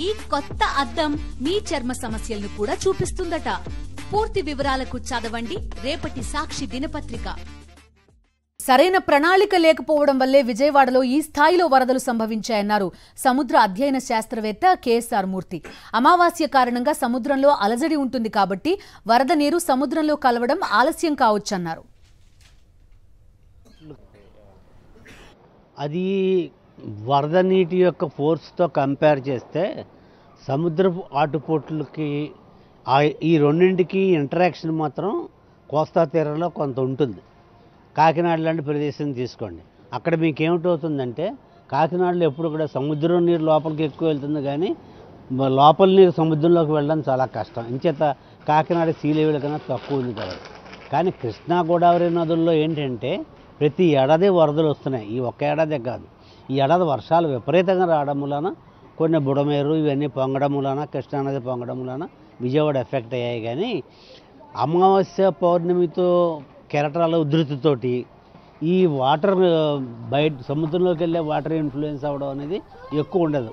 ఈ కొత్త అద్దం మీ చర్మ సమస్యలను కూడా చూపిస్తుందట. పూర్తి వివరాలకు చదవండి రేపటి సాక్షి దినపత్రిక. సరైన ప్రణాళిక లేకపోవడం వల్లే విజయవాడలో ఈ స్థాయిలో వరదలు సంభవించాయన్నారు సముద్ర అధ్యయన శాస్త్రవేత్త కేఎస్ఆర్ మూర్తి. అమావాస్య కారణంగా సముద్రంలో అలజడి ఉంటుంది కాబట్టి వరద నీరు సముద్రంలో కలవడం ఆలస్యం కావచ్చన్నారు. అది వరద నీటి యొక్క ఫోర్స్తో కంపేర్ చేస్తే సముద్రపు ఆటుపోట్లకి ఈ రెండింటికి ఇంటరాక్షన్ మాత్రం కోస్తా తీరంలో కొంత ఉంటుంది. కాకినాడ లాంటి ప్రదేశం తీసుకోండి, అక్కడ మీకు ఏమిటవుతుందంటే కాకినాడలో ఎప్పుడు కూడా సముద్రం నీరు లోపలికి ఎక్కువ వెళ్తుంది, కానీ లోపల నీరు సముద్రంలోకి వెళ్ళడం చాలా కష్టం. ఇంచేత కాకినాడ సీ లెవెల్ కన్నా తక్కువ ఉంది కదా. కానీ కృష్ణా గోదావరి నదుల్లో ఏంటంటే ప్రతి ఏడాది వరదలు వస్తున్నాయి. ఈ ఒక్క ఏడాదే కాదు, ఈ ఏడాది వర్షాలు విపరీతంగా రావడం వలన కొన్ని బుడమేరు ఇవన్నీ పొంగడం వలన కృష్ణానది పొంగడం వలన విజయవాడ ఎఫెక్ట్ అయ్యాయి. కానీ అమావాస్య పౌర్ణమితో కెరటాల ఉధృతితోటి ఈ వాటర్ బయట సముద్రంలోకి వెళ్ళే వాటర్ ఇన్ఫ్లుయెన్స్ అవ్వడం అనేది ఎక్కువ ఉండదు.